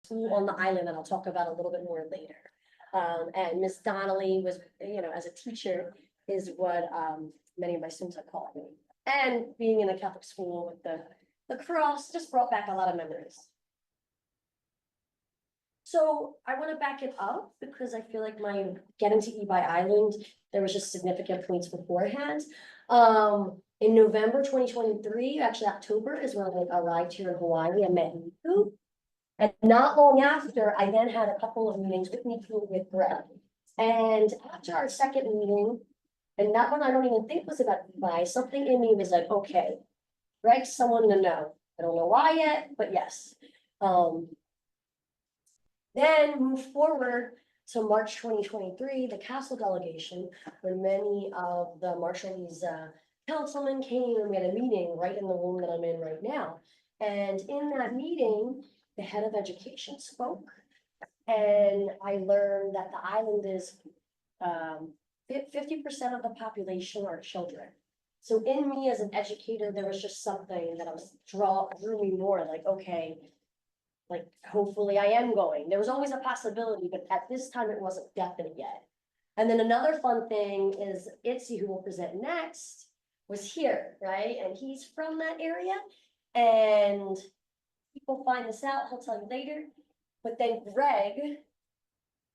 school on the island that I'll talk about a little bit more later. And Miss Donnelly was, as a teacher is what many of my students have called me. And being in a Catholic school with the cross just brought back a lot of memories. So I want to back it up because I feel like my getting to Ebeye Island, there was just significant points beforehand. In November 2023, actually October is when I arrived here in Hawaii. I met you. And not long after, I then had a couple of meetings with Niku with Greg. And after our second meeting, and that one I don't even think was about Ebeye, something in me was like, okay, Greg's someone to know. I don't know why yet, but yes. Then move forward to March 2023, the castle delegation, when many of the Marshallese councilmen came and we had a meeting right in the room that I'm in right now. And in that meeting, the head of education spoke, and I learned that the island is 50% of the population are children. So in me as an educator, there was just something that drew me more like, okay, like hopefully I am going. There was always a possibility, but at this time it wasn't definite yet. And then another fun thing is Itzy, who will present next, was here, right? And he's from that area. And people find this out, he'll tell you later. But then Greg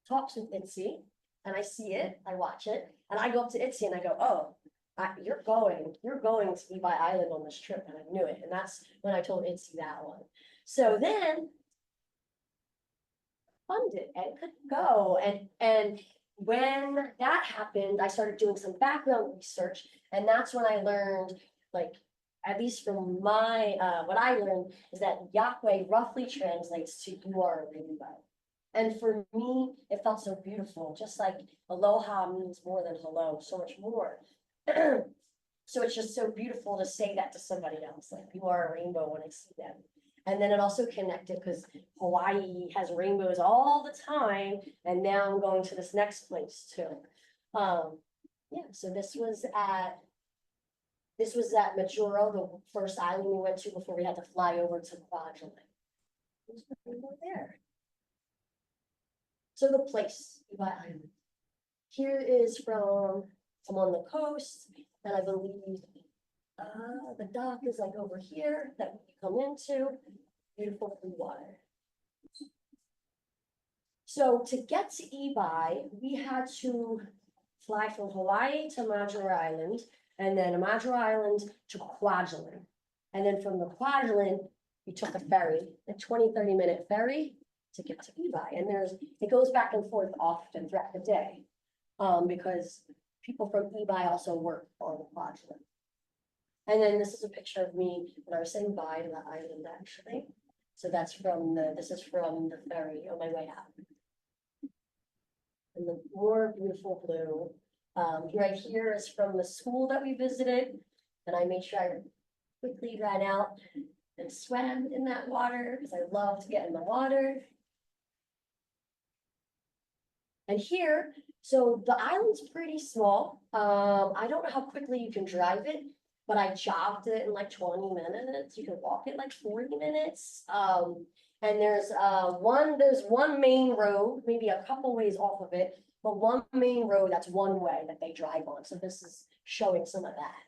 talks with Itzy, and I see it, I watch it, and I go up to Itzy and I go, oh, you're going to Ebeye Island on this trip, and I knew it. And that's when I told Itzy that one. So then funded and could go. And when that happened, I started doing some background research, and that's when I learned, like, at least from my what I learned is that Yahweh roughly translates to "you are a rainbow." And for me, it felt so beautiful, just like aloha means more than hello, so much more. So it's just so beautiful to say that to somebody else, like you are a rainbow when I see them. And then it also connected because Hawaii has rainbows all the time. And now I'm going to this next place too. Yeah, so this was at Majuro, the first island we went to before we had to fly over to Kwajalein. There's the rainbow there. So the place, Ebeye Island. Here is from on the coast, and I believe the dock is like over here that we come into. Beautiful blue water. So to get to Ebeye, we had to fly from Hawaii to Majuro Island, and then Majuro Island to Kwajalein. And then from the Kwajalein, we took a ferry, a 20-30-minute ferry to get to Ebeye. And it goes back and forth often throughout the day, because people from Ebeye also work on the Kwajalein. And then this is a picture of me when I was saying bye to the island, actually. So this is from the ferry on my way out. And the more beautiful blue, right here is from the school that we visited. And I made sure I quickly ran out and swam in that water because I love to get in the water. And here, so the island's pretty small. I don't know how quickly you can drive it, but I jogged it in like 20 minutes. You can walk it like 40 minutes. And there's one main road, maybe a couple ways off of it, but one main road that's one way that they drive on. So this is showing some of that.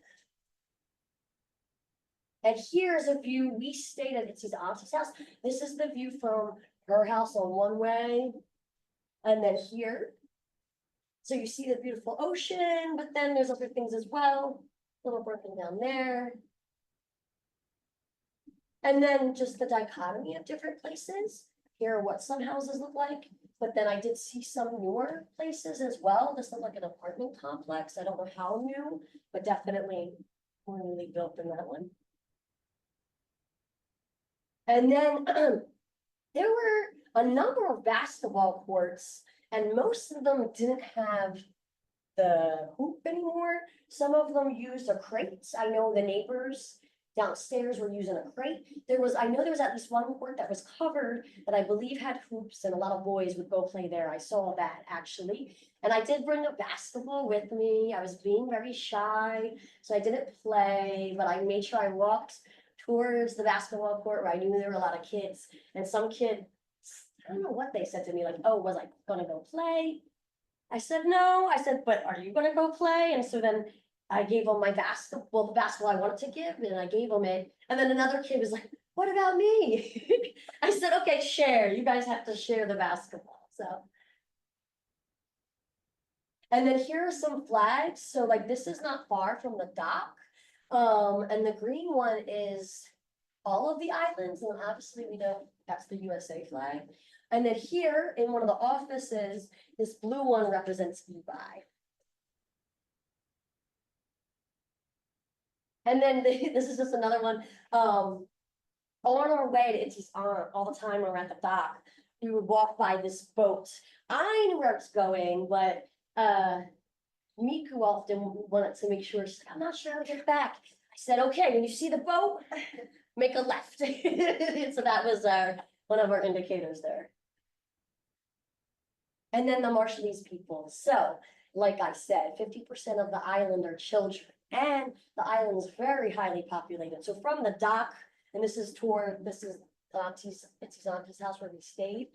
And here's a view. We stayed at Itzy's auntie's house. This is the view from her house on one way. And then here. So you see the beautiful ocean, but then there's other things as well. Little broken down there. And then just the dichotomy of different places. Here are what some houses look like, but then I did see some newer places as well. This looked like an apartment complex. I don't know how new, but definitely more newly built than that one. And then there were a number of basketball courts, and most of them didn't have the hoop anymore. Some of them used a crate. I know the neighbors downstairs were using a crate. I know there was at least one court that was covered that I believe had hoops, and a lot of boys would go play there. I saw that actually. And I did bring a basketball with me. I was being very shy, so I didn't play, but I made sure I walked towards the basketball court where I knew there were a lot of kids, and some kid I don't know what they said to me, like, oh, was I gonna go play? I said, no. I said, but are you gonna go play? And so then I gave them my basketball, well, the basketball I wanted to give, and I gave them it. And then another kid was like, what about me? I said, okay, share. You guys have to share the basketball. So. And then here are some flags. So like this is not far from the dock. And the green one is all of the islands, and obviously we know that's the USA flag. And then here in one of the offices, this blue one represents Ebeye. And then this is just another one. On our way to Itzy's Aunt, all the time when we're at the dock, we would walk by this boat. I knew where it's going, but Miku often wanted to make sure, she's like, I'm not sure how to get back. I said, okay, when you see the boat, make a left. So that was one of our indicators there. And then the Marshallese people. So, like I said, 50% of the island are children, and the island is very highly populated. So from the dock, and this is Itzy's auntie's house where we stayed,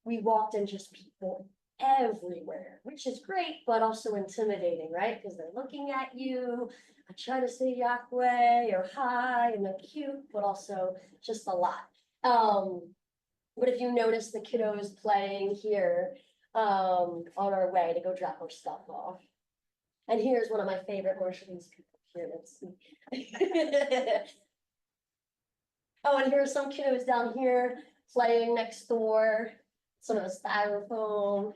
we walked in just people everywhere, which is great, but also intimidating, right? Because they're looking at you. I try to say Yahweh or hi, and they're cute, but also just a lot. But if you notice the kiddos playing here, on our way to go drop our stuff off. And here's one of my favorite Marshallese people here. Let's see. Oh, and here's some kiddos down here playing next door. Some of the styrofoam.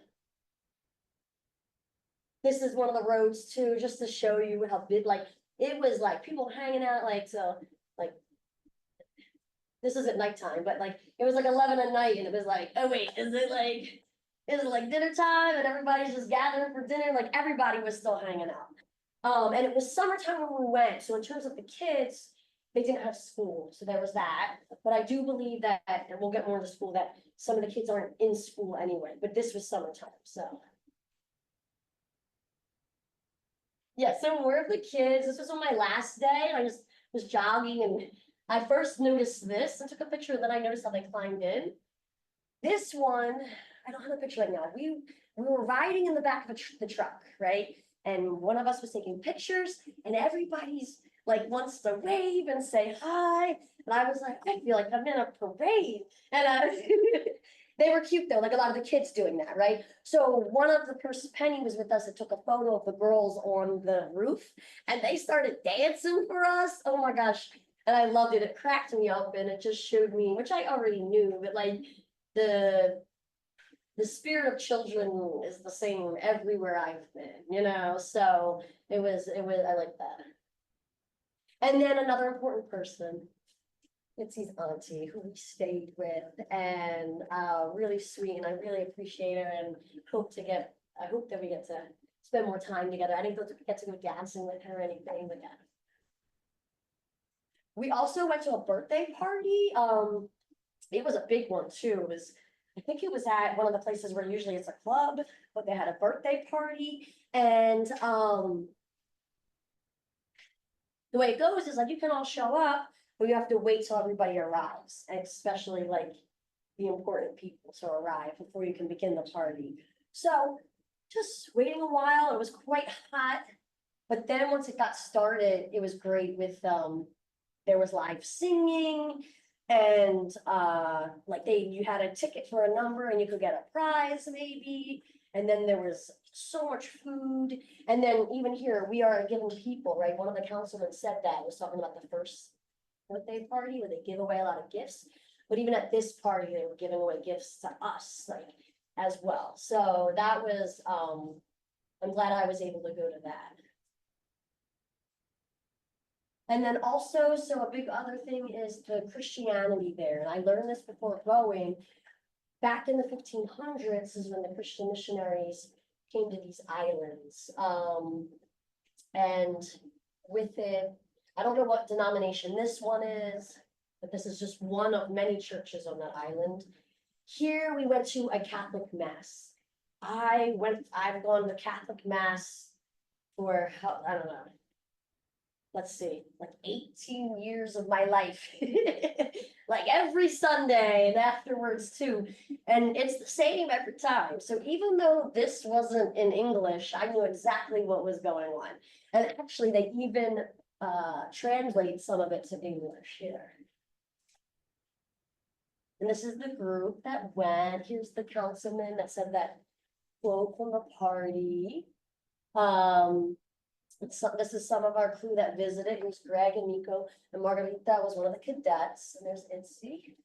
This is one of the roads too, just to show you how big, like, it was like people hanging out, like, so, like, this isn't nighttime, but like, it was like 11 at night, and it was like, oh wait, is it like dinner time, and everybody's just gathering for dinner? Like, everybody was still hanging out. And it was summertime when we went, so in terms of the kids, they didn't have school, so there was that. But I do believe that, and we'll get more into school, that some of the kids aren't in school anyway, but this was summertime, so. Yeah, so more of the kids. This was on my last day. I just was jogging, and I first noticed this and took a picture, and then I noticed how they climbed in. This one, I don't have a picture right now. We were riding in the back of the truck, right? And one of us was taking pictures, and everybody's like wants to wave and say hi. And I was like, I feel like I'm in a parade. And they were cute though, like a lot of the kids doing that, right? So one of the person, Penny was with us, that took a photo of the girls on the roof, and they started dancing for us. Oh my gosh. And I loved it. It cracked me up, and it just showed me, which I already knew, but like the spirit of children is the same everywhere I've been, you know? So it was, I like that. And then another important person, Itzy's auntie, who we stayed with, and really sweet, and I really appreciate her, and I hope that we get to spend more time together. I didn't get to go dancing with her or anything, but yeah. We also went to a birthday party. It was a big one too. I think it was at one of the places where usually it's a club, but they had a birthday party. And the way it goes is like you can all show up, but you have to wait till everybody arrives, and especially like the important people to arrive before you can begin the party. So just waiting a while. It was quite hot, but then once it got started, it was great with there was live singing, and like you had a ticket for a number and you could get a prize maybe. And then there was so much food. And then even here, we are giving people, right? One of the councilmen said that, was talking about the first birthday party where they give away a lot of gifts. But even at this party, they were giving away gifts to us, like, as well. So that was, I'm glad I was able to go to that. And then also, so a big other thing is the Christianity there. And I learned this before going. Back in the 1500s is when the Christian missionaries came to these islands. And with it, I don't know what denomination this one is, but this is just one of many churches on that island. Here we went to a Catholic mass. I've gone to Catholic mass for, I don't know, let's see, like 18 years of my life. like every Sunday and afterwards too. And it's the same every time. So even though this wasn't in English, I knew exactly what was going on. And actually, they even translate some of it to English here. And this is the group that went. Here's the councilman that said that quote from the party. This is some of our crew that visited. Here's Greg and Nico, and Margarita was one of the cadets. And there's Itzy.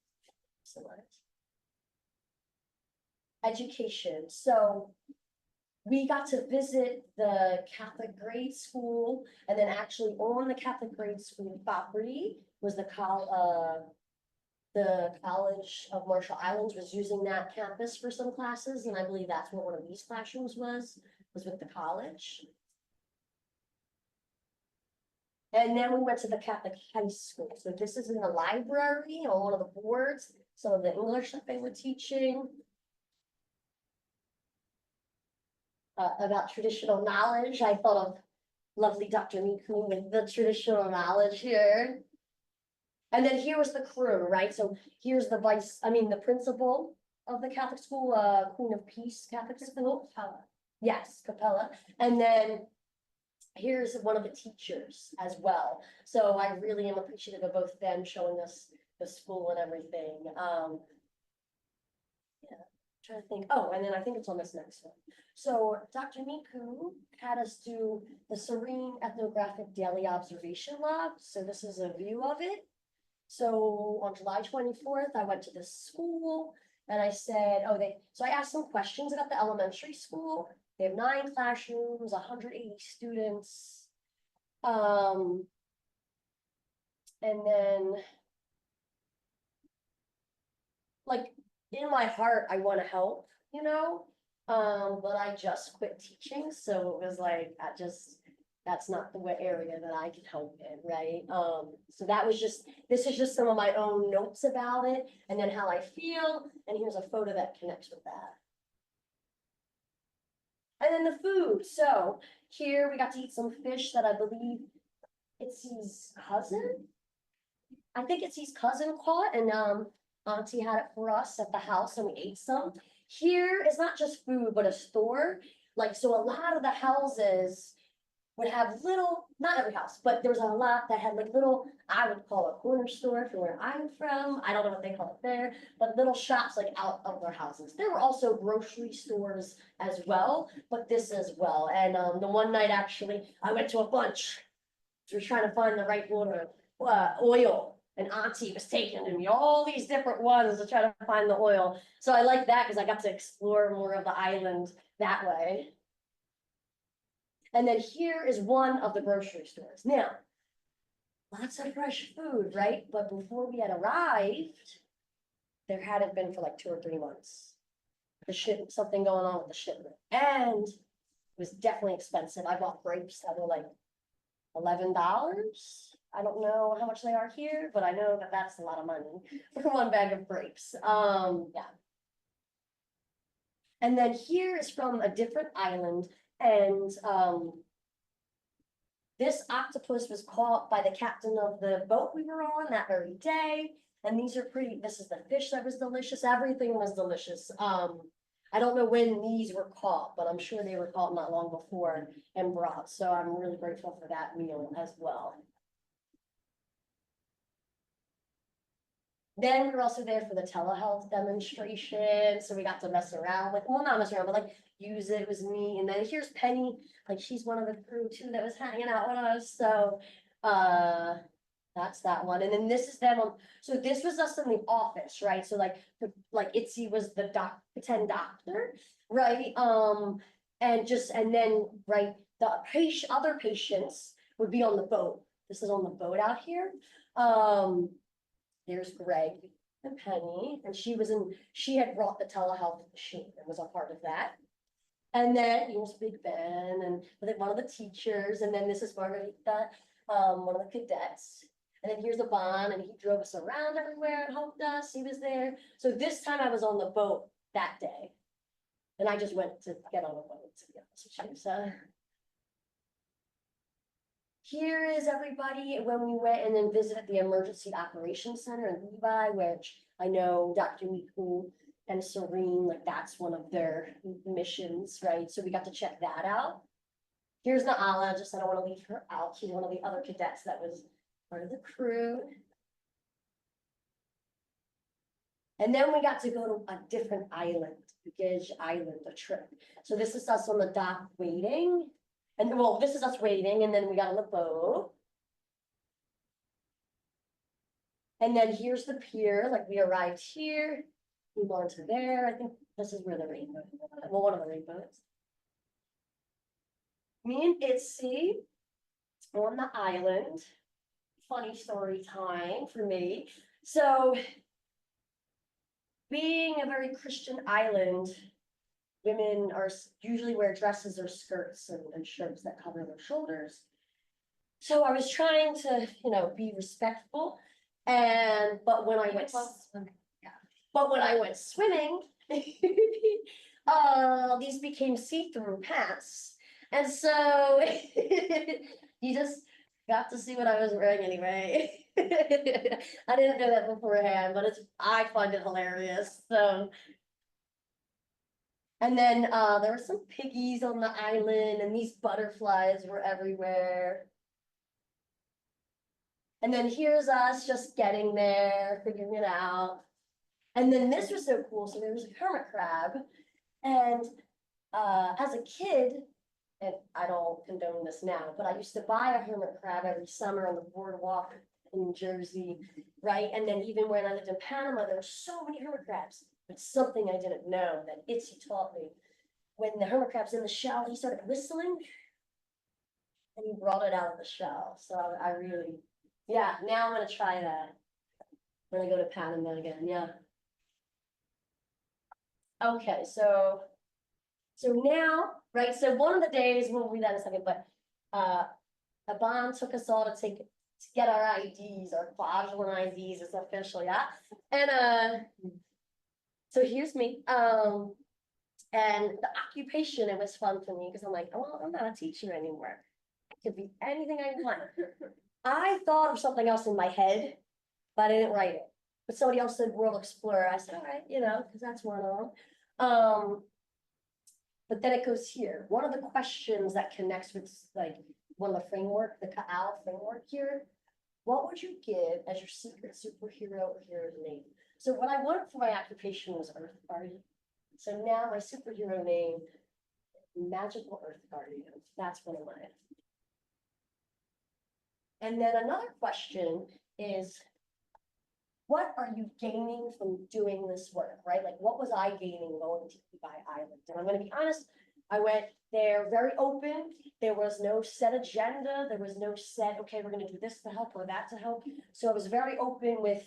Education. So we got to visit the Catholic grade school, and then actually on the Catholic grade school property was the College of Marshall Islands was using that campus for some classes, and I believe that's what one of these classrooms was with the college. And then we went to the Catholic high school. So this is in the library on one of the boards, some of the English that they were teaching. About traditional knowledge. I thought of lovely Dr. Miku with the traditional knowledge here. And then here was the crew, right? So here's the the principal of the Catholic school, Queen of Peace Catholic School. Capella. Yes, Capella. And then here's one of the teachers as well. So I really am appreciative of both of them showing us the school and everything. Yeah, trying to think. Oh, and then I think it's on this next one. So Dr. Miku had us do the CERENE ethnographic daily observation log. So this is a view of it. So on July 24th, I went to this school and I said, so I asked some questions about the elementary school. They have 9 classrooms, 180 students. And then, like, in my heart, I want to help, you know, but I just quit teaching. So it was like, that's not the area that I can help in, right? So this is just some of my own notes about it and then how I feel. And here's a photo that connects with that. And then the food. So here we got to eat some fish that I believe Itzy's cousin. I think Itzy's cousin caught, and Auntie had it for us at the house, and we ate some. Here is not just food, but a store. Like, so a lot of the houses would have little, not every house, but there was a lot that had like little, I would call a corner store for where I'm from. I don't know what they call it there, but little shops like out of their houses. There were also grocery stores as well, but this as well. And the one night actually, I went to a bunch. We were trying to find the right oil, and Auntie was taking me all these different ones to try to find the oil. So I like that because I got to explore more of the island that way. And then here is one of the grocery stores. Now, lots of fresh food, right? But before we had arrived, there hadn't been for like 2 or 3 months. Something going on with the shipment. And it was definitely expensive. I bought grapes that were like $11. I don't know how much they are here, but I know that that's a lot of money for one bag of grapes. Yeah. And then here is from a different island. And this octopus was caught by the captain of the boat we were on that very day. And this is the fish that was delicious. Everything was delicious. I don't know when these were caught, but I'm sure they were caught not long before and brought. So I'm really grateful for that meal as well. Then we were also there for the telehealth demonstration. So we got to mess around with, well, not mess around, but like use it. It was neat. And then here's Penny, like she's one of the crew too that was hanging out with us. So that's that one. And then this is them so this was us in the office, right? So like Itzy was the pretend doctor, right? And then the other patients would be on the boat. This is on the boat out here. There's Greg and Penny, and she had brought the telehealth machine and was a part of that. And then here's Big Ben and one of the teachers, and then this is Margarita, one of the cadets. And then here's Ebeye, and he drove us around everywhere and helped us. He was there. So this time I was on the boat that day, and I just went to get on a boat, to be honest with you. So here is everybody when we went and then visited the Emergency Operations Center in Ebeye, which I know Dr. Miku and CERENE, like that's one of their missions, right? So we got to check that out. Here's Naala, just I don't want to leave her out. She's one of the other cadets that was part of the crew. And then we got to go to a different island, Gage Island, a trip. So this is us on the dock waiting. And well, this is us waiting, and then we got on the boat. And then here's the pier, like we arrived here, we gone to there. I think this is where the rainbow, well, one of the rainbows. Me and Itzy on the island. Funny story time for me. So being a very Christian island, women are usually wear dresses or skirts and shirts that cover their shoulders. So I was trying to, you know, be respectful. But when I went swimming, these became see-through pants. And so you just got to see what I was wearing anyway. I didn't know that beforehand, but I find it hilarious. So and then there were some piggies on the island, and these butterflies were everywhere. And then here's us just getting there, figuring it out. And then this was so cool. So there was a hermit crab. And as a kid, and I don't condone this now, but I used to buy a hermit crab every summer on the boardwalk in Jersey, right? And then even when I lived in Panama, there were so many hermit crabs. But something I didn't know that Itzy taught me. When the hermit crab's in the shell, he started whistling, and he brought it out of the shell. So I really, yeah, now I'm gonna try that when I go to Panama again, yeah. Okay, so now, right, so one of the days, we'll read that in a second, but Aban took us all to get our IDs, our Kwajalein IDs, it's official, yeah? And so here's me, and the occupation, it was fun for me, because I'm like, oh, well, I'm not a teacher anymore. I could be anything I want. I thought of something else in my head, but I didn't write it. But somebody else said World Explorer. I said, all right, you know, because that's one of them. But then it goes here. One of the questions that connects with like one of the framework, the Ka'al framework here, what would you give as your secret superhero or hero's name? So what I wanted for my occupation was Earth Guardian. So now my superhero name, Magical Earth Guardian. That's what I wanted. And then another question is, what are you gaining from doing this work, right? Like, what was I gaining going to Ebeye Island? And I'm going to be honest, I went there very open. There was no set agenda. There was no set, okay, we're going to do this to help or that to help. So I was very open with,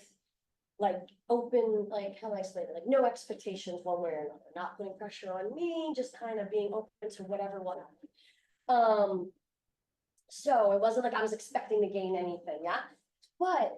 like, how do I explain it? Like, no expectations one way or another, not putting pressure on me, just kind of being open to whatever one. So it wasn't like I was expecting to gain anything, yeah? But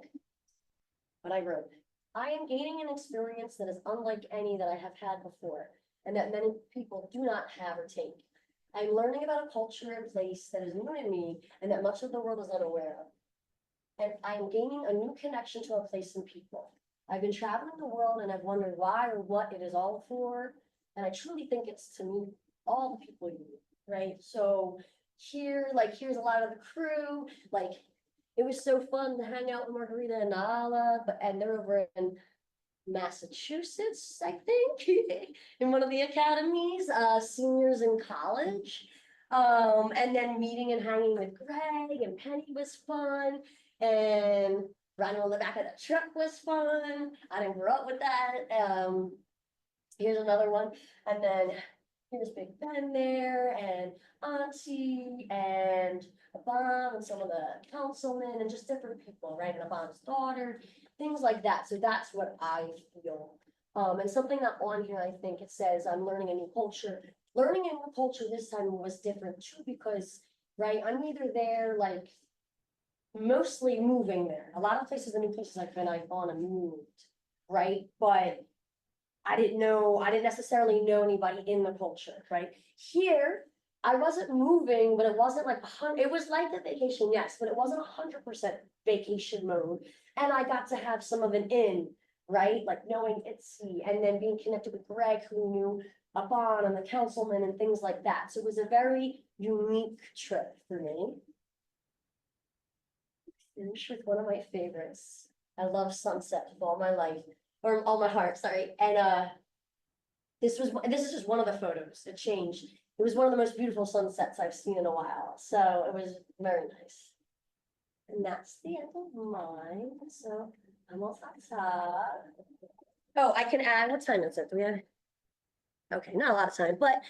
I wrote, I am gaining an experience that is unlike any that I have had before, and that many people do not have or take. I'm learning about a culture and place that is new to me, and that much of the world is unaware of. And I am gaining a new connection to a place and people. I've been traveling the world, and I've wondered why or what it is all for, and I truly think it's to meet all the people you meet, right? So here, like, here's a lot of the crew, like, it was so fun to hang out with Margarita and Nala, and they're over in Massachusetts, I think, in one of the academies, seniors in college. And then meeting and hanging with Greg and Penny was fun, and running on the back of the truck was fun. I didn't grow up with that. Here's another one, and then here's Big Ben there, and Auntie, and Abam, and some of the councilmen, and just different people, right? And Abam's daughter, things like that. So that's what I feel. And something that on here, I think it says, I'm learning a new culture. Learning a new culture this time was different too, because, right, I'm either there, like, mostly moving there. A lot of places, the new places I've been, I've gone and moved, right? But I didn't necessarily know anybody in the culture, right? Here, I wasn't moving, but it wasn't like it was like a vacation, yes, but it wasn't 100% vacation mode. And I got to have some of an in, right? Like knowing Itzy and then being connected with Greg, who knew Abon and the councilman and things like that. So it was a very unique trip for me. Finish with one of my favorites. I love sunsets with all my life, or all my heart, sorry. And this is just one of the photos. It changed. It was one of the most beautiful sunsets I've seen in a while. So it was very nice. And that's the end of mine. So I'm all set up. Oh, I can add, what time is it? Do we have? Okay, not a lot of time, but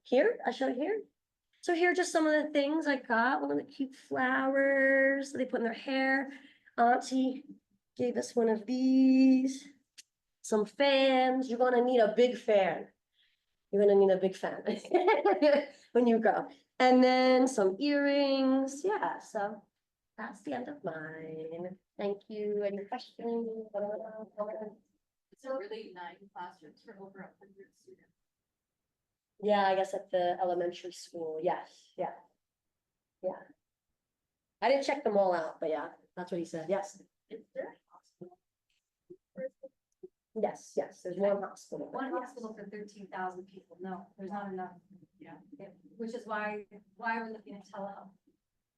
here, I show it here. So here are just some of the things I got. One of the cute flowers that they put in their hair. Auntie gave us one of these. Some fans. You're gonna need a big fan. You're gonna need a big fan when you go. And then some earrings. Yeah, so that's the end of mine. Thank you. Any questions? It's a really nice classroom for over 100 students. Yeah, I guess at the elementary school. Yes, yeah. Yeah. I didn't check them all out, but yeah, that's what he said. Yes. Is there a hospital? Yes, yes, there's one hospital. One hospital for 13,000 people. No, there's not enough. Yeah. Which is why we're looking at telehealth.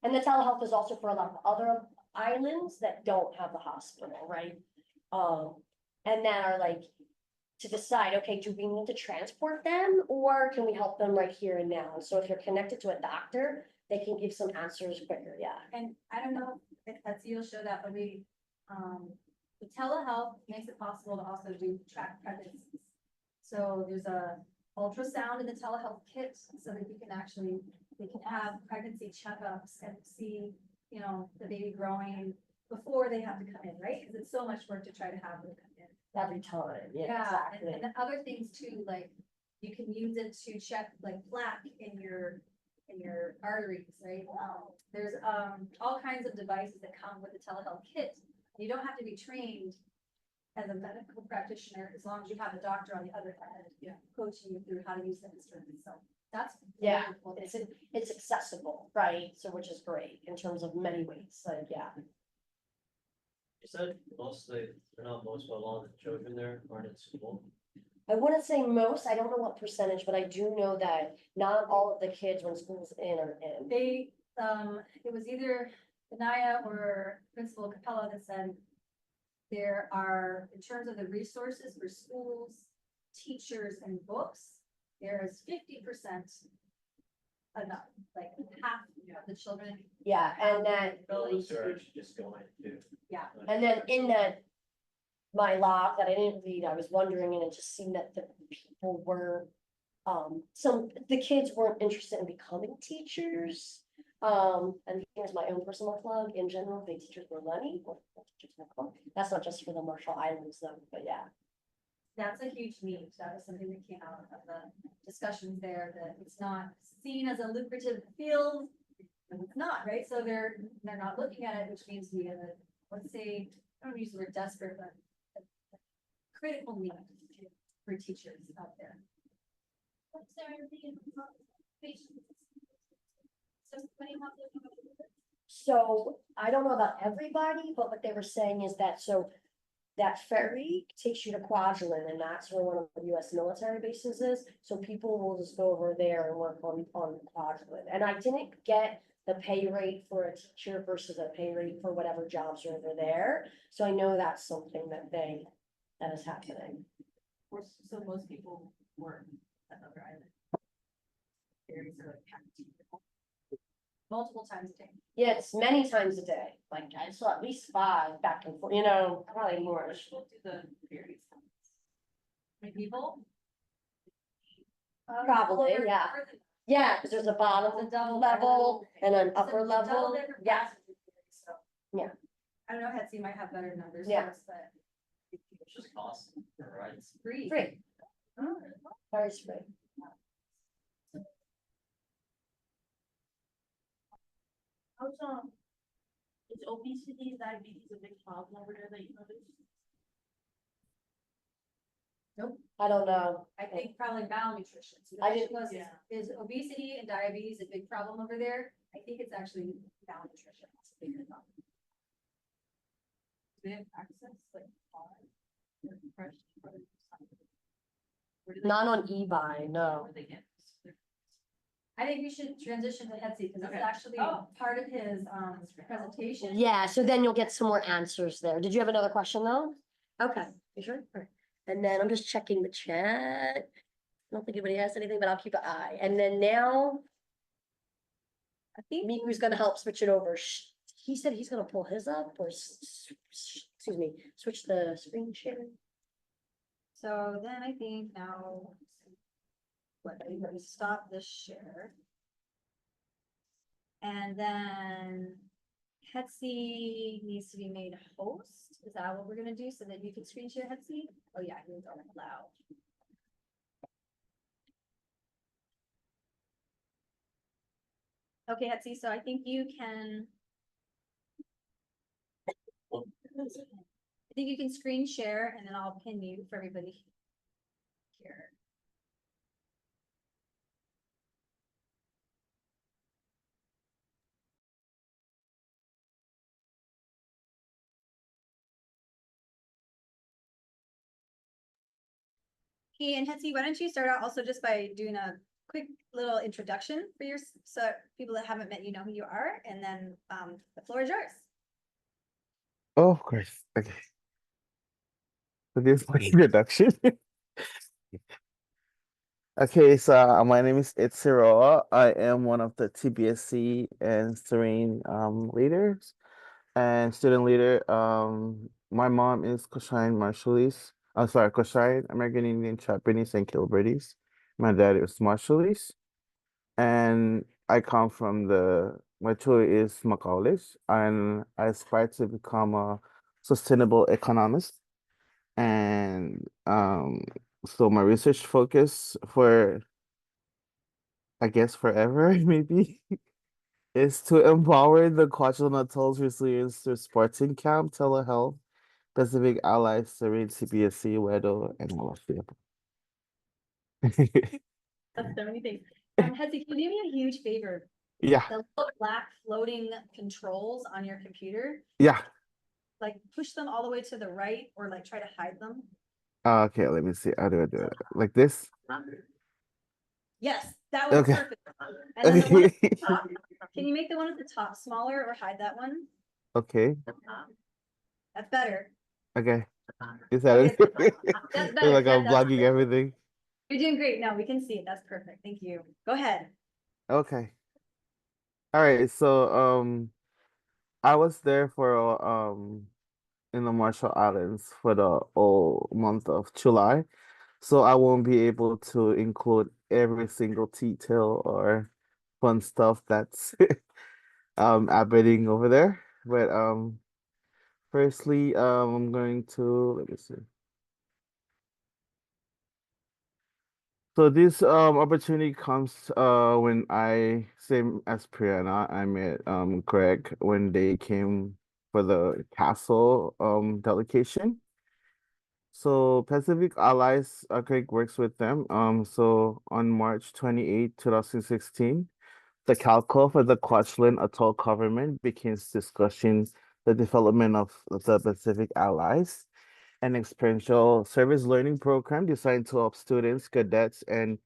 And the telehealth is also for a lot of other islands that don't have the hospital, right? And that are like to decide, okay, do we need to transport them or can we help them right here and now? So if you're connected to a doctor, they can give some answers quicker, yeah. And I don't know if Hedsey will show that, but the telehealth makes it possible to also track pregnancies. So there's a ultrasound in the telehealth kit so that they can have pregnancy checkups and see, you know, the baby growing before they have to come in, right? Because it's so much work to try to have them come in. Every time, yeah, Yeah, exactly. and then other things too, like you can use it to check like plaque in your arteries, right? There's all kinds of devices that come with the telehealth kit. You don't have to be trained as a medical practitioner as long as you have a doctor on the other end, coaching you through how to use the instruments. So that's Yeah, really cool. it's accessible, right? So which is great in terms of many ways, like, yeah. You said mostly, they're not most, but a lot of the children there aren't in school. I wouldn't say most, I don't know what percentage, but I do know that not all of the kids when school's in are in. It was either Benaya or Principal Capella that said there are, in terms of the resources for schools, teachers and books, there is 50% enough, like half of the children. Yeah, and then, Those are actually just going to. Yeah. and then in my log that I didn't read, I was wondering, and it just seemed that the people were, the kids weren't interested in becoming teachers. And here's my own personal plug, in general, big teachers were money. That's not just for the Marshall Islands though, but yeah. That's a huge need. That was something that came out of the discussions there, that it's not seen as a lucrative field. And it's not, right? So they're not looking at it, which means we have let's say, I don't use the word desperate, but a critical need for teachers out there. What's there in patients? So many So I don't know about everybody, but what they were saying is that, so that ferry takes you to Kwajalein, and that's where one of the US military bases is. So people will just go over there and work on Kwajalein. And I didn't get the pay rate for a teacher versus a pay rate for whatever jobs are over there. So I know that's something that is happening. So most people work at other island. Ferries are like multiple times a day. Yeah, it's many times a day. Like I saw at least 5 back and forth, probably more. We'll do the ferries. Many people? Probably, Over- yeah. over the- Yeah, because there's a bottom The double level and an So upper the double level. decker Yeah, passenger ferry, so. Yeah. I don't know, Hedsey might have better numbers Yeah. for us, but It's just cost for rides. it's free. free, Oh, very free. Also, is obesity and diabetes a big problem over there that you noticed? Nope. I don't know. I think probably malnutrition. So I the didn't- question was, is obesity and diabetes a big problem over there? I think it's actually malnutrition. That's a bigger problem. Do they have access, like, fresh? Not on Ebeye, no. I think we should transition to Hedsey, because it's Okay. actually Oh. part of his, presentation. Yeah, so then you'll get some more answers there. Did you have another question though? Okay, you sure? Alright. And then I'm just checking the chat. I don't think anybody has anything, but I'll keep an eye. And then now, I think Miku's gonna help switch it over. He said he's gonna pull his up or, excuse me, switch the screen share. so. Then I think now, what, I'm gonna stop this share. And then Hedsey needs to be made host. Is that what we're gonna do so that you can screen share Hedsey? Oh yeah, you don't allow. Okay, Hedsey, so I think you can. I think you can screen share and then I'll pin you for everybody here. Okay, and Hedsey, why don't you start out also just by doing a quick little introduction for your, so people that haven't met you know who you are, and then the floor is yours. Oh, of course. Okay. So this is my introduction. Okay, so my name is Hedsey Rowa. I am one of the TBSE and CERENE leaders and student leader. My mom is Kwajalein Marshallis. I'm sorry, Kwajalein, American Indian Japanese and Kilberties. My dad is Marshallis. And I come from my choice is Macaulis, and I aspire to become a sustainable economist. And so my research focus for, I guess, forever maybe, is to empower the Kwajalein Atoll's resilience through sporting camp, telehealth, Pacific Allies, Serene CBSC, Wedo, and all of the above. That's so many things. Hedsey, can you do me a huge favor? Yeah, The little black floating controls on your computer, yeah. like push them all the way to the right or like try to hide them. Okay, let me see. How do I do it? Like this? Yes, that was Okay. perfect. And then the one at Okay. the top, can you make the one at the top smaller or hide that one? Okay. That's better. Okay. Is that it? That's It's better. like I'm That's blocking everything. You're doing great. No, we can see it. That's perfect. Thank you. Go ahead. Okay. All right. So I was there for in the Marshall Islands for the whole month of July. So I won't be able to include every single detail or fun stuff that's happening over there. But firstly, I'm going to let me see. So this opportunity comes when I, same as Brianna, I met Greg when they came for the castle delegation. So Pacific Allies, Greg works with them. So on March 28, 2016, the CalCo for the Kwajalein Atoll government begins discussing the development of the Pacific Allies, an experiential service learning program designed to help students, cadets, and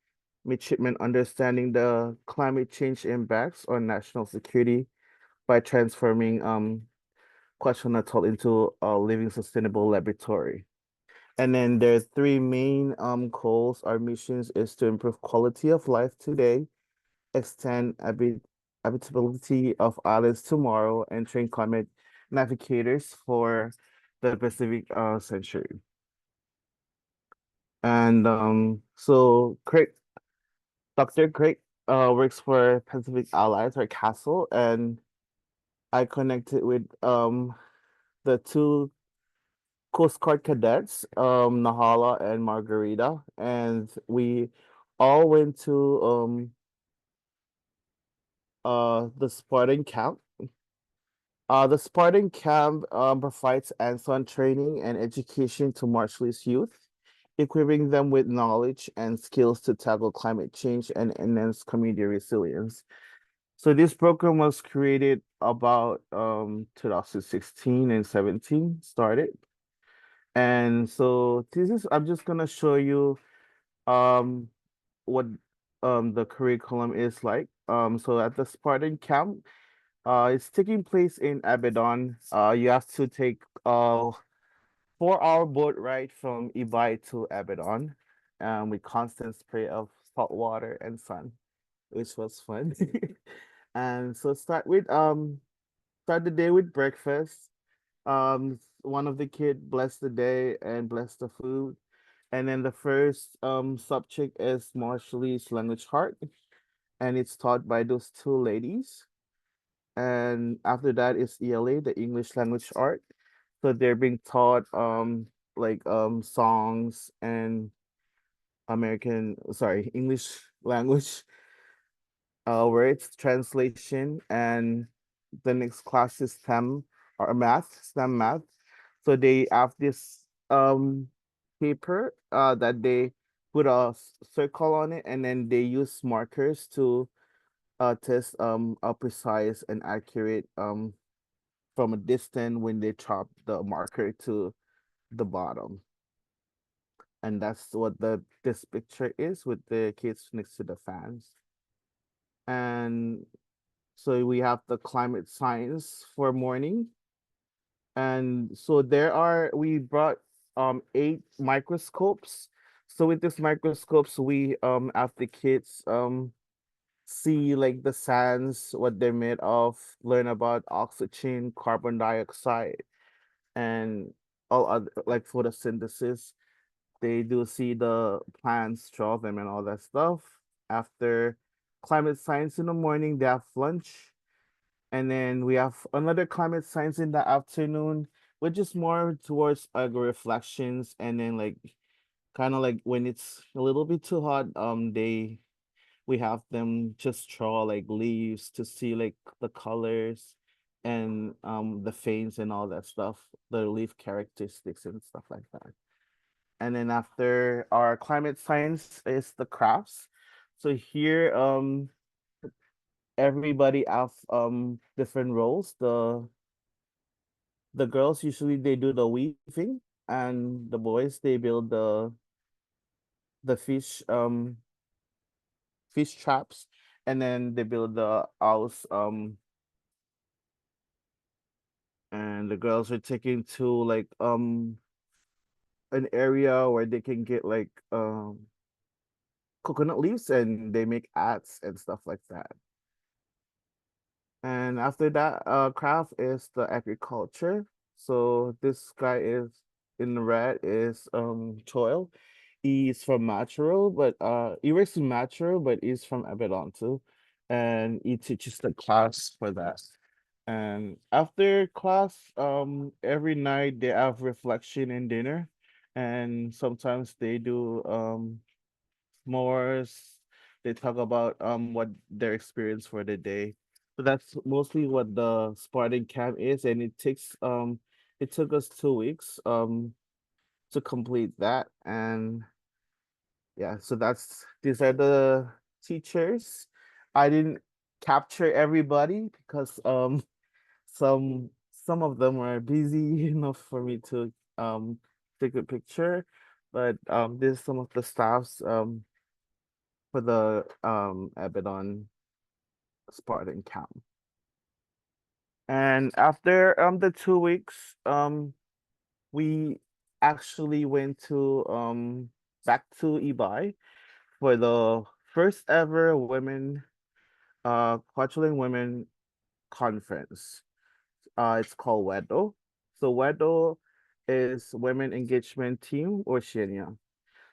midshipmen understanding the climate change impacts on national security by transforming Kwajalein Atoll into a living sustainable laboratory. And then there's three main goals. Our missions is to improve quality of life today, extend habitability of islands tomorrow, and train climate navigators for the Pacific century. And so Craig, Dr. Craig works for Pacific Allies or Castle, and I connected with the two Coast Guard cadets, Nahala and Margarita, and we all went to the Spartan camp. The Spartan camp provides hands-on training and education to Marshallese youth equipping them with knowledge and skills to tackle climate change and enhance community resilience. So this program was created about 2016 and 17 started. And so this is I'm just gonna show you um what the curriculum is like. So at the Spartan camp, it's taking place in Abaddon. You have to take 4-hour boat ride from Ebeye to Abaddon, with constant spray of salt water and sun, which was fun. And so start the day with breakfast. One of the kid blessed the day and blessed the food. And then the first subject is Marshallese language art, and it's taught by those two ladies. And after that is ELA, the English language art. So they're being taught songs and English language words translation, and the next class is STEM math. So they have this paper that they put a circle on it, and then they use markers to test a precise and accurate from a distance when they chop the marker to the bottom. And that's what this picture is with the kids next to the fans. And so we have the climate science for morning. And so we brought 8 microscopes. So with these microscopes, we have the kids see like the sands, what they're made of, learn about oxygen, carbon dioxide, and all other like photosynthesis. They do see the plants, draw them, and all that stuff. After climate science in the morning, they have lunch. And then we have another climate science in the afternoon, which is more towards reflections. And then like kind of like when it's a little bit too hot, we have them just draw like leaves to see like the colors and the veins and all that stuff, the leaf characteristics and stuff like that. And then after our climate science is the crafts. So here everybody have different roles. The girls usually they do the weaving, and the boys they build the fish traps, and then they build the house. And the girls are taken to like an area where they can get like coconut leaves, and they make hats and stuff like that. And after that, craft is the agriculture. So this guy is in red is Choil. He's from Maturo, but he works in Maturo, but he's from Abaddon too. And he teaches the class for that. And after class, every night they have reflection and dinner. And sometimes they do s'mores. They talk about what their experience for the day. So that's mostly what the Spartan camp is, and it took us 2 weeks to complete that. And yeah, so these are the teachers. I didn't capture everybody because some of them were busy enough for me to take a picture, but there's some of the staffs for the Abaddon Spartan camp. And after the 2 weeks, we actually went to back to Ebeye for the first ever women Kwajalein Women Conference. It's called WEDO. So WEDO is Women Engagement Team Oceania.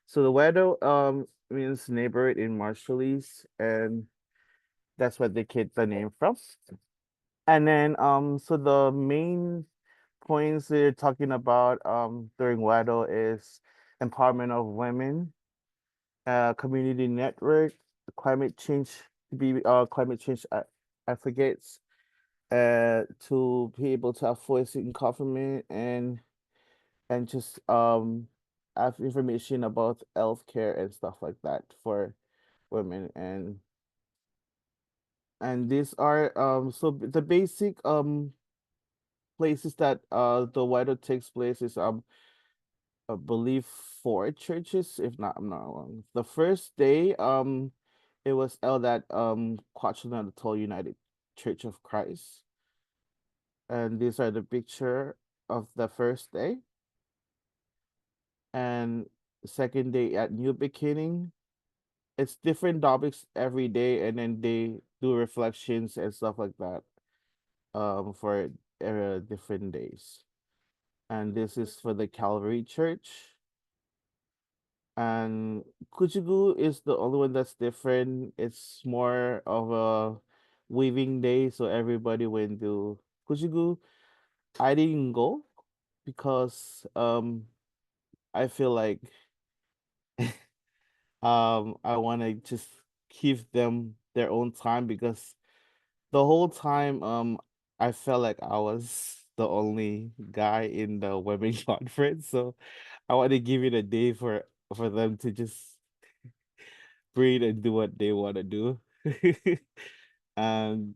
So the WEDO means neighborhood in Marshallese, and that's where they get the name from. And then so the main points they're talking about during WADO is empowerment of women, community network, climate change to be climate change advocates, to be able to have voice in government, and just have information about healthcare and stuff like that for women. And these are the basic places that the Wido takes place is I believe four churches, if not I'm not wrong. The first day it was held at Kwajalein Atoll United Church of Christ. And these are the picture of the first day. And second day at New Beginning. It's different topics every day, and then they do reflections and stuff like that for different days. And this is for the Calvary Church. And Kuchugu is the only one that's different. It's more of a weaving day, so everybody went to Kuchugu. I didn't go because I feel like I want to just give them their own time because the whole time I felt like I was the only guy in the webbing conference, so I want to give it a day for them to just breathe and do what they want to do. And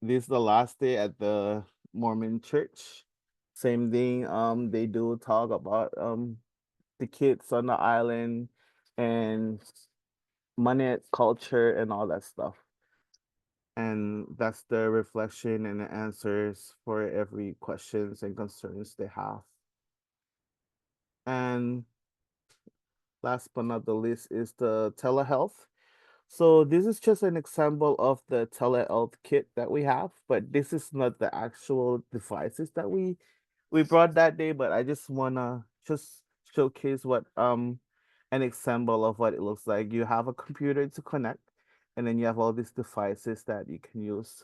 this is the last day at the Mormon church. Same thing, they do talk about the kids on the island and money culture and all that stuff. And that's the reflection and the answers for every questions and concerns they have. And last but not the least is the telehealth. So this is just an example of the telehealth kit that we have, but this is not the actual devices that we brought that day, but I just wanna just showcase what an example of what it looks like. You have a computer to connect, and then you have all these devices that you can use.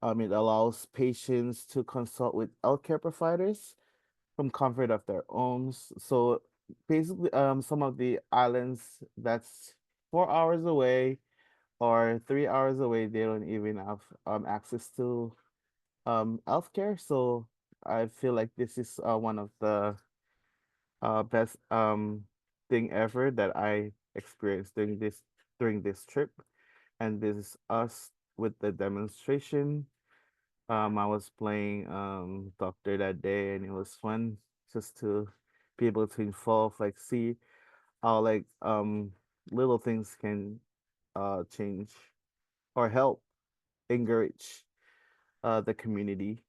It allows patients to consult with healthcare providers from comfort of their homes. So basically, some of the islands that's 4 hours away or 3 hours away, they don't even have access to healthcare. So I feel like this is one of the best thing ever that I experienced during this trip. And this is us with the demonstration. I was playing doctor that day, and it was fun just to be able to involve, like, see how like little things can change or help encourage the community.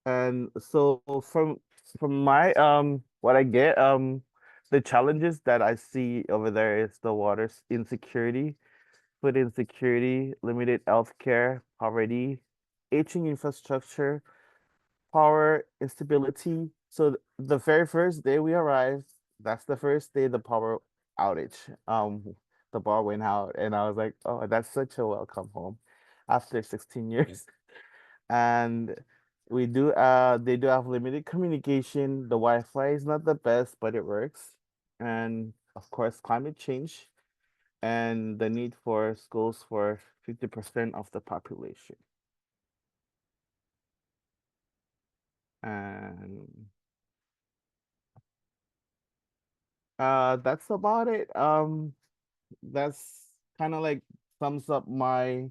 And so from my what I get the challenges that I see over there is the insecurity, food insecurity, limited healthcare, poverty, aging infrastructure, power instability. So the very first day we arrived, that's the first day the power outage. The bar went out, and I was like, oh, that's such a welcome home after 16 years. And they do have limited communication. The Wi-Fi is not the best, but it works. And of course, climate change and the need for schools for 50% of the population. And that's about it. That's kind of like sums up my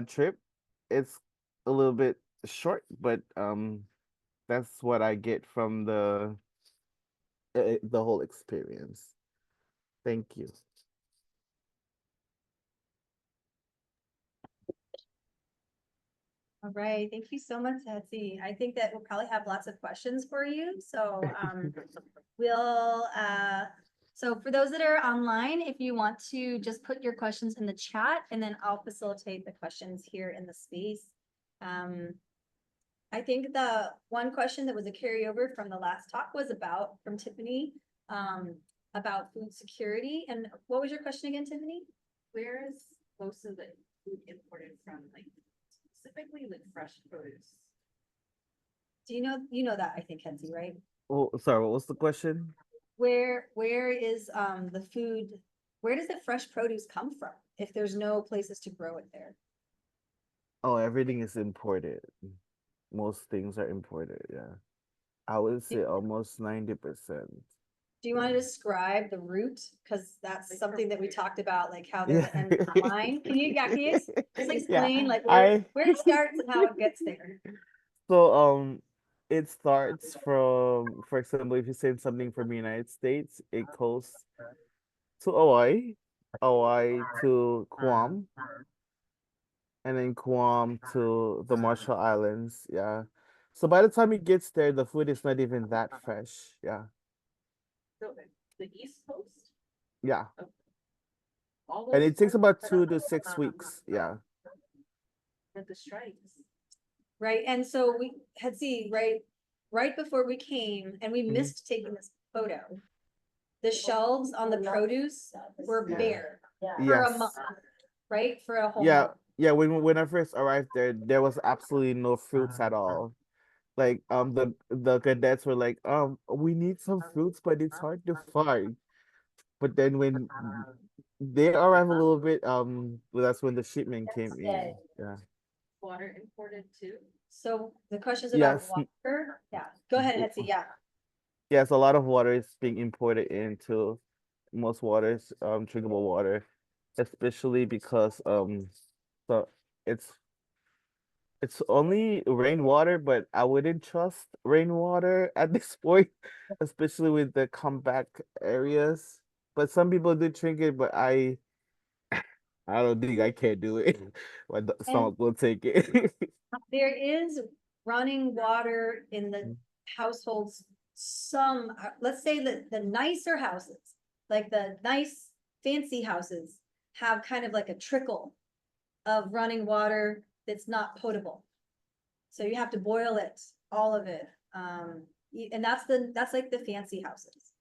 trip. It's a little bit short, but that's what I get from the whole experience. Thank you. All right, thank you so much, Hedsey. I think that we'll probably have lots of questions for you, so so for those that are online, if you want to just put your questions in the chat, and then I'll facilitate the questions here in the space. I think the one question that was a carryover from the last talk was from Tiffany, about food security. And what was your question again, Tiffany? Where is most of the food imported from, like specifically like fresh produce? Do you know that, I think, Hedsey, right? Oh, sorry, what was the question? Where is the food, where does the fresh produce come from if there's no places to grow it there? Oh, everything is imported. Most things are imported, yeah. I would say almost 90%. Do you want to describe the route? Cause that's Like something that we from talked about, like how they're the end line. Can you just Yeah, explain like I where it starts and how it gets there? so it starts from, for example, if you say something from the United States, it goes to Hawaii, Hawaii to Guam, and then Guam to the Marshall Islands. Yeah. So by the time it gets there, the food is not even that fresh. Yeah. So the East Coast, Yeah. all And those it takes parts about 2 to 6 weeks. Yeah. of the strikes. Right, and so we had seen, right before we came, and we Mhm. missed taking this photo. The shelves on the produce were Yeah. bare for a Yes. month, right, for a whole Yeah. month. Yeah. When I first arrived there, there was absolutely no fruits at all. Like the cadets were like, we need some fruits, but it's hard to find. But then when they arrive a little bit, well, that's when the shipment came in. Yeah. Water imported too. So the questions about Yes. water, yeah, go ahead, Hetzy, yeah. Yes, a lot of water is being imported into most waters, drinkable water, especially because so it's it's only rainwater, but I wouldn't trust rainwater at this point, especially with the comeback areas. But some people do drink it, but I don't think I can do it. My stomach will take it. There is running water in the households, some, let's say that the nicer houses, like the nice fancy houses, have kind of like a trickle of running water that's not potable. So you have to boil it, all of it, and that's like the fancy houses.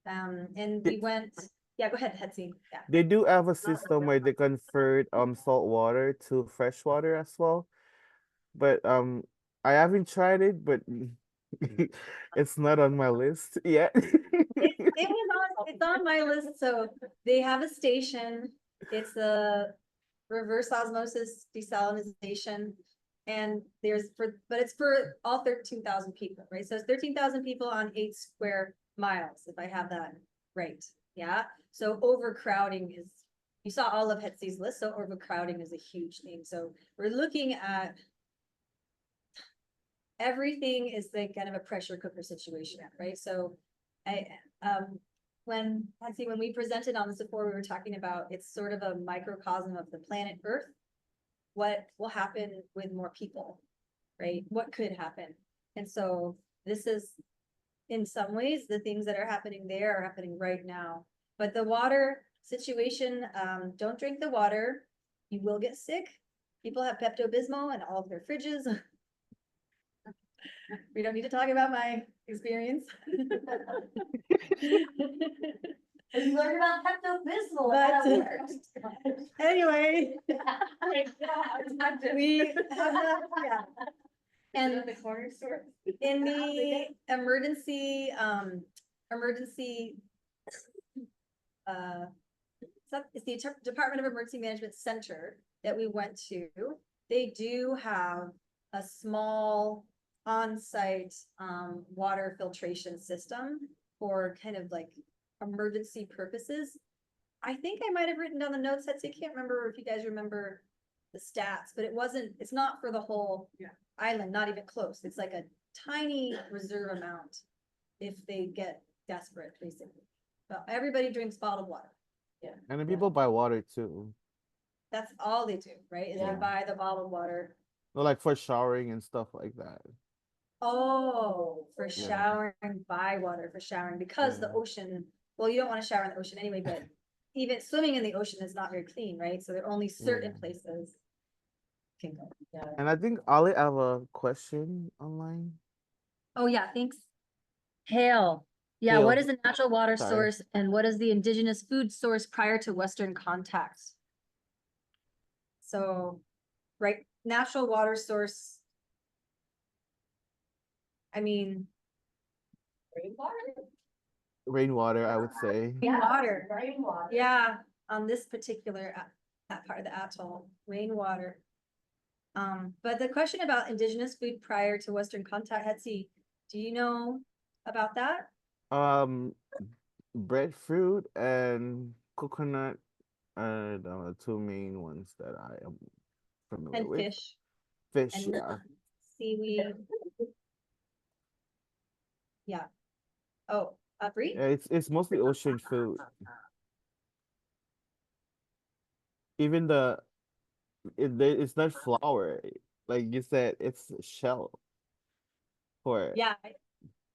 And we went, yeah, go ahead, Hetzy, yeah. They do have a system where they convert salt water to fresh water as well. But I haven't tried it, but it's not on my list yet. It's on my list, so they have a station, it's a reverse osmosis desalinization. And but it's for all 13,000 people, right? So it's 13,000 people on 8 square miles, if I have that right, yeah? So overcrowding is, you saw all of Hetzy's list, so overcrowding is a huge thing, so we're looking at everything is like kind of a pressure cooker situation, right? So when we presented on this before, we were talking about it's sort of a microcosm of the planet Earth. What will happen with more people, right? What could happen? And so this is, in some ways, the things that are happening there are happening right now. But the water situation, don't drink the water. You will get sick. People have Pepto-Bismol in all of their fridges. We don't need to talk about my experience. And you learned about Pepto-Bismol, But, how that works. Anyway, we have that, yeah. And And the corner store. in the emergency, it's the Department of Emergency Management Center that we went to. They do have a small on-site water filtration system for kind of like emergency purposes. I think I might have written down the notes. I can't remember if you guys remember the stats, but it's not for the whole island, not even close. It's like a tiny reserve amount if they get desperate, basically. But everybody drinks bottled water. And then people buy water too. That's all they do, right? Is they Yeah. buy the bottled water. No, like for showering and stuff like that. Oh, for Yeah. showering, buy water for showering, because the Yeah. ocean, well, you don't want to shower in the ocean anyway, but even swimming in the ocean is not very clean, right? So there are only certain Yeah. places can go. Yeah. And I think Ali have a question online. Oh, yeah, thanks. Hale. Yeah, Hale, what is the natural water sorry. source and what is the indigenous food source prior to Western contact? So, right, natural water source. I mean, Rainwater, I would say. rainwater. Rainwater. Yeah, on this particular, that part of the atoll, rainwater. But the question about indigenous food prior to Western contact, Hetzy, Do you know about that? Breadfruit and coconut are the two main ones that I am familiar And with. fish Fish, and yeah. seaweed. Yeah. Oh, Bree? Yeah, it's mostly ocean food. Even it's not flour. Like you said, it's shell for Yeah,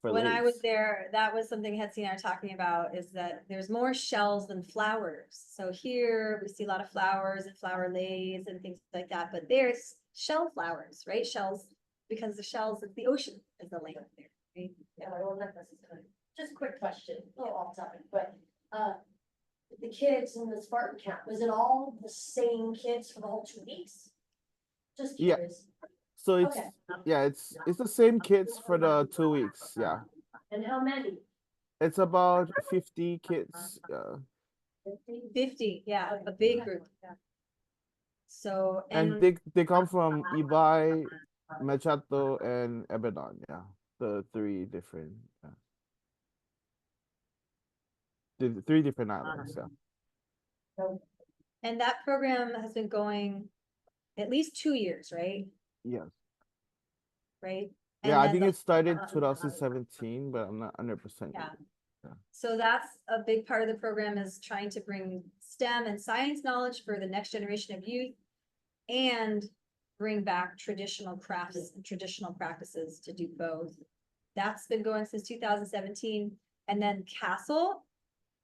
for when I was lace. there, that was something Hedsey and I are talking about, is that there's more shells than flowers. So here we see a lot of flowers and flower lays and things like that, but there's shell flowers, right? Shells, because the shells of the ocean is the land there, right? Yeah, well, not necessarily. Just a quick question, a little off topic, but, the kids in the Spartan camp, was it all the same kids for the whole 2 weeks? Just Yeah. curious. So it's Okay. yeah, it's the same kids for the 2 weeks. Yeah. And how many? It's about 50 kids. Yeah. 50, yeah, a big group. So, And and they come from Ebeye, Machato, and Ebedon. Yeah. The three different the three different islands. Yeah. and that program has been going at least 2 years, right? Yes. Right? Yeah, And I then think the- it started 2017, but I'm not 100%. Yeah. Yeah. So that's a big part of the program, is trying to bring STEM and science knowledge for the next generation of youth and bring back traditional crafts and traditional practices to do both. That's been going since 2017. And then Castle,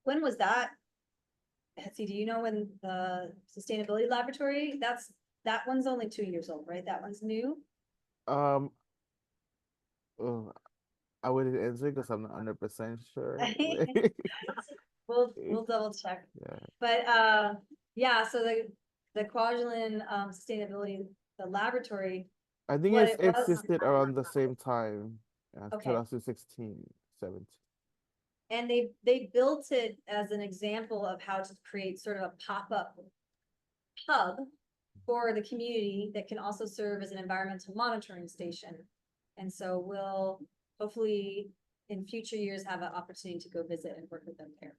when was that? Hetzy, do you know when the sustainability laboratory, that one's only 2 years old, right? That one's new. Um, uh, I wouldn't answer because I'm not 100% sure. We'll double check. Yeah. But yeah, so the Kwajalein sustainability, the laboratory, I think what it's it was, existed around the same time, Okay. 2016, 17. and they built it as an example of how to create sort of a pop-up hub for the community that can also serve as an environmental monitoring station. And so we'll hopefully in future years have an opportunity to go visit and work with them there.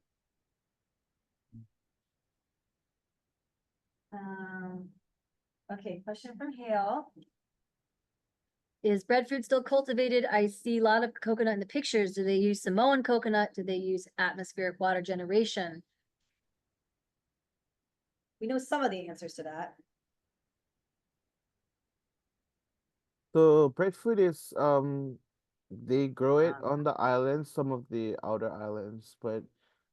Okay, question from Hale. Is breadfruit still cultivated? I see a lot of coconut in the pictures. Do they use Samoan coconut? Do they use atmospheric water generation? We know some of the answers to that. So breadfruit is they grow it on the islands, some of the outer islands, but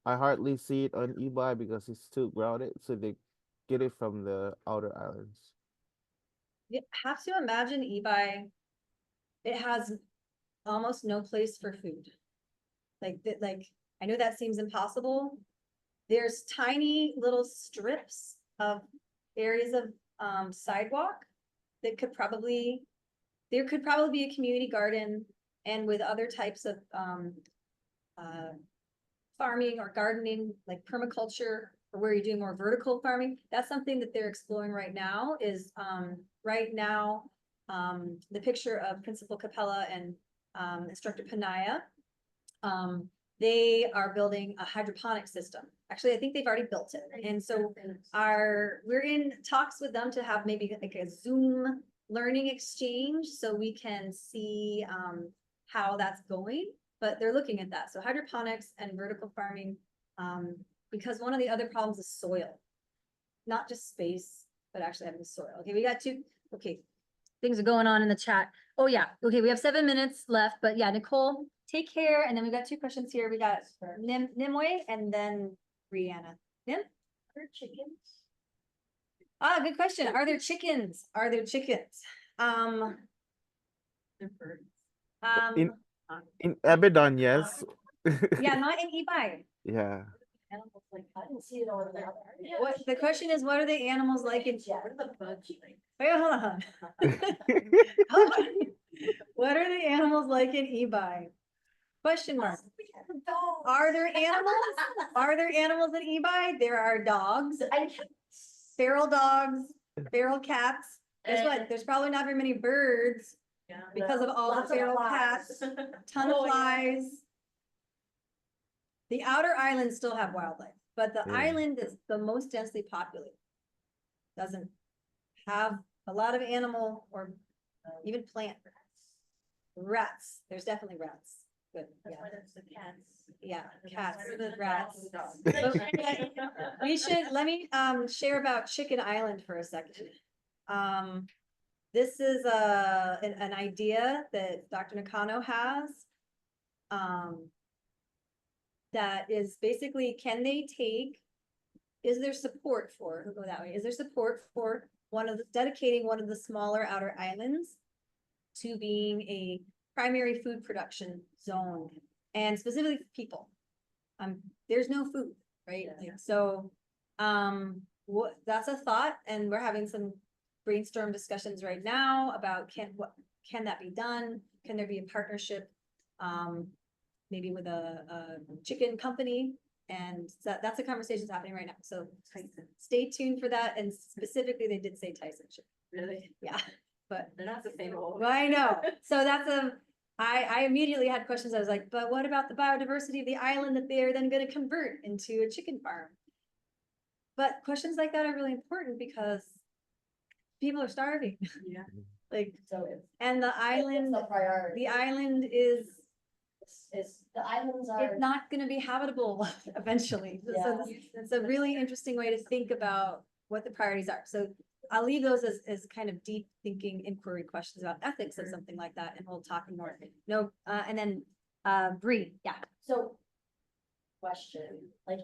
I hardly see it on Ebeye because it's too grounded, so they get it from the outer islands. You have to imagine Ebeye, it has almost no place for food. Like, I know that seems impossible. There's tiny little strips of areas of sidewalk that there could probably be a community garden, and with other types of farming or gardening, like permaculture, or where you're doing more vertical farming. That's something that they're exploring right now, is right now the picture of Principal Capella and Instructor Panaya. They are building a hydroponic system. Actually, I think they've already built it. And so we're in talks with them to have maybe like a Zoom learning exchange so we can see how that's going, but they're looking at that. So hydroponics and vertical farming, because one of the other problems is soil, not just space, but actually having soil. Okay, we got two. Okay, Things are going on in the chat. Oh yeah, okay, we have 7 minutes left, but yeah, Nicole, take care. And then we got 2 questions here. We got Nimue and then Brianna. Nim? Are chickens? Ah, good question. Are there chickens? Are there chickens? They're birds. In Ebedon, yes. Yeah, not in Ebeye. Yeah. Animals like, I didn't see it on there. What, the question is, what are the animals like in, Yeah, what are the bugs like? wait, hold on. Hold on. What are the animals like in Ebeye? Question mark. Are there animals? Are there animals in Ebeye? There are dogs, feral dogs, feral cats. Guess what? There's probably not very many birds. Yeah. because of all the Lots of feral flies. cats, ton of Oh, yeah. flies. The outer islands still have wildlife, but the Yeah. island is the most densely populated. Doesn't have a lot of animal or even plant. Rats, there's definitely rats. Good, That's yeah, why there's the cats. yeah, And cats, there's the the rats. dogs. We should, let me share about Chicken Island for a second. This is an idea that Dr. Nakano has. That is basically, can they take, is there support for, we'll go that way, is there support for dedicating one of the smaller outer islands to being a primary food production zone, and specifically for people? There's no food, right? Like, so, that's a thought, and we're having some brainstorm discussions right now about can that be done? Can there be a partnership? Maybe with a chicken company, and that's a conversation that's happening right now, so stay tuned for that, and specifically, they did say Tyson chicken. Really? Yeah, but They're not sustainable. well, I know. So I immediately had questions. I was like, but what about the biodiversity of the island that they're then gonna convert into a chicken farm? But questions like that are really important because people are starving. Yeah. Like, So and the it's island, a priority. the island is, The islands are. it's not gonna be habitable eventually. So it's a really interesting way to think about what the priorities are. So I'll leave those as kind of deep thinking inquiry questions about ethics of something like that, and we'll talk more. No, and then, Bree, yeah. So, question, like,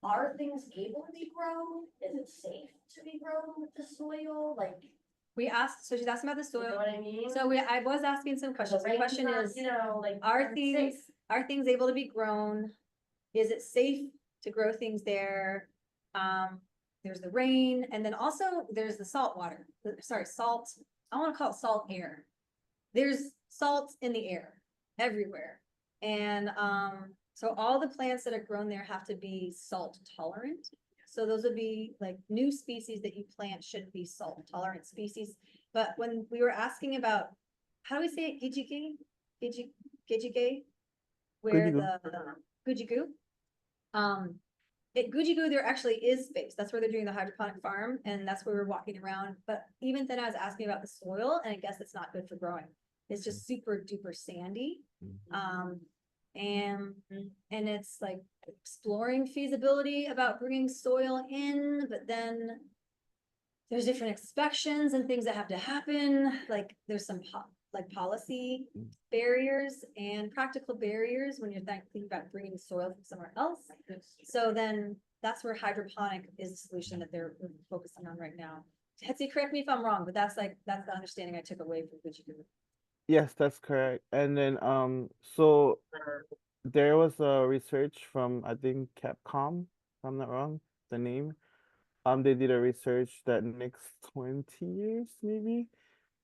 are things able to be grown? Is it safe to be grown with the soil? Like, We asked, so she's asking about the you know soil. what I mean? So I was asking some questions. The rain's question not, is, you know, like, are it's safe. things able to be grown? Is it safe to grow things there? There's the rain, and then also there's the salt water, salt, I wanna call it salt air. There's salt in the air everywhere. And, so all the plants that are grown there have to be salt tolerant. So those would be like new species that you plant should be salt tolerant species. But when we were asking about, how do we say it, Gijige? Where the, Gujigu? At Gujigu, there actually is space. That's where they're doing the hydroponic farm, and that's where we're walking around. But even then I was asking about the soil, and I guess it's not good for growing. It's just super duper sandy. And it's like exploring feasibility about bringing soil in, but then there's different inspections and things that have to happen. Like there's some policy barriers and practical barriers when you're thinking about bringing soil from somewhere else. So then that's where hydroponic is the solution that they're focusing on right now. Hedsey, correct me if I'm wrong, but that's the understanding I took away from what you do. Yes, that's correct. And then so there was a research from, I think, Capcom, if I'm not wrong, the name. They did a research that next 20 years maybe,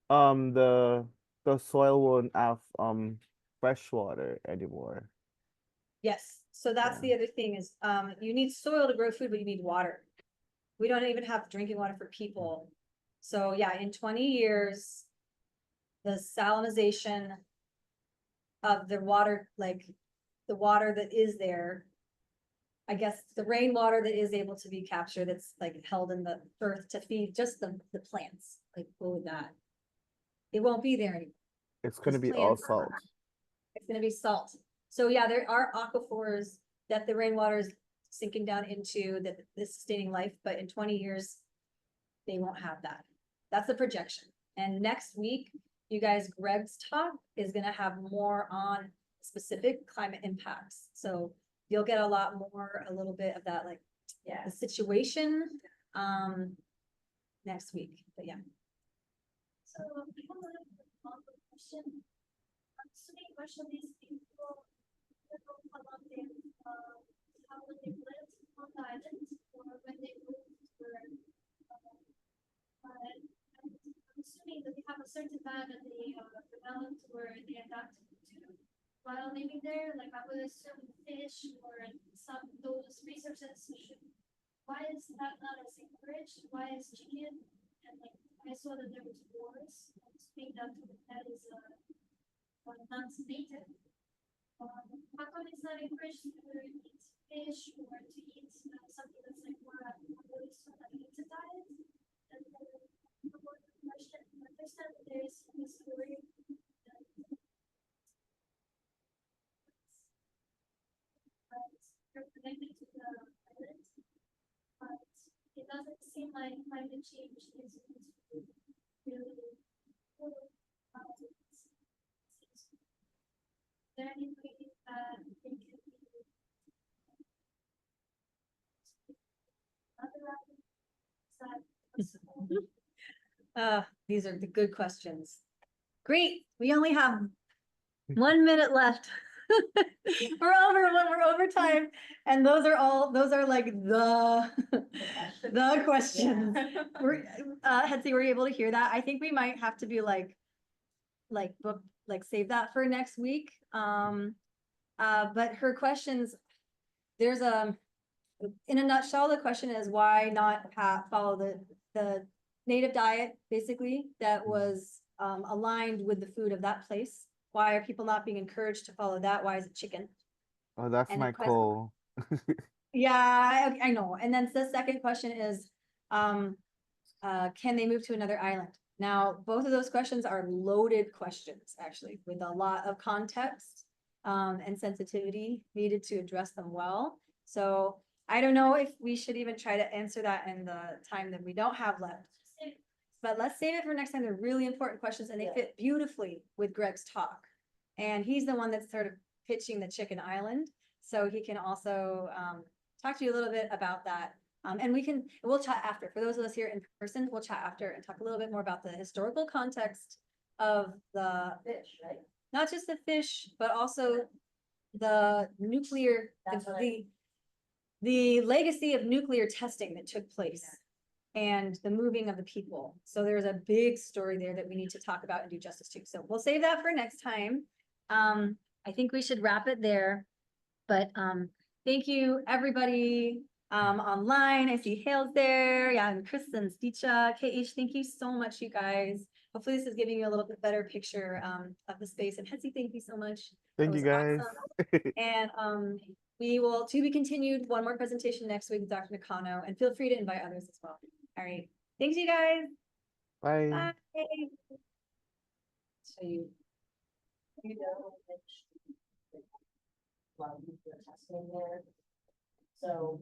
the soil won't have fresh water anymore. Yes, so that's Yeah. the other thing is, you need soil to grow food, but you need water. We don't even have drinking water for people. So yeah, in 20 years, the salinization of the water, like the water that is there, I guess the rainwater that is able to be captured, that's like held in the earth to feed just the plants, like what would that? It won't be there anymore. It's gonna Those be all plants- salt. It's gonna be salt. So yeah, there are aquifers that the rainwater is sinking down into that is sustaining life, but in 20 years, they won't have that. That's the projection. And next week, you guys, Greg's talk is gonna have more on specific climate impacts. So you'll get a lot more, a little bit of that, like, Yeah. the situation, next week, but yeah. So I have a follow-up question. I'm assuming most of these people don't know how long they lived on the island or when they moved but I'm assuming that they have a certain time that they developed or they adapted to while living there. Like I would assume fish or some those resources should. Why is that not as encouraged? Why is chicken and like I saw that there was wars. made up that is not native. How come it's not encouraged to eat fish or to eat something that's like more really sort of like a diet? And then one question, I understand that there is a story you're connected to the island, but it doesn't seem like climate change is really is there any way that they can be other islands that These are the good questions. Great, we only have 1 minute left. We're over time, and those are like the questions. Hedsey, were you able to hear that? I think we might have to be like book, like save that for next week. But her questions, there's in a nutshell, the question is why not follow the native diet, basically, that was aligned with the food of that place. Why are people not being encouraged to follow that? Why is it chicken? Oh, that's And my the question- goal. Yeah, I know. And then the second question is, can they move to another island? Now, both of those questions are loaded questions, actually, with a lot of context and sensitivity needed to address them well. So I don't know if we should even try to answer that in the time that we don't have left. But let's save it for next time. They're really important questions and they fit beautifully with Greg's talk. And he's the one that's sort of pitching the chicken island. So he can also talk to you a little bit about that. And we'll chat after. For those of us here in person, we'll chat after and talk a little bit more about the historical context of the Fish, right? not just the fish, but also the nuclear, That's what the legacy of nuclear testing that took place and the moving of the people. So there's a big story there that we need to talk about and do justice to. So we'll save that for next time. I think we should wrap it there. But thank you, everybody online. I see Hale's there. Yeah, and Chris and Sticha, KH, thank you so much, you guys. Hopefully this is giving you a little bit better picture of the space. And Hedsey, thank you so much. Thank That you, was guys. awesome. And we will, to be continued, one more presentation next week with Dr. Nakano, and feel free to invite others as well. All right. Thanks, you guys. Bye. Bye. So you know, which while you were testing there. So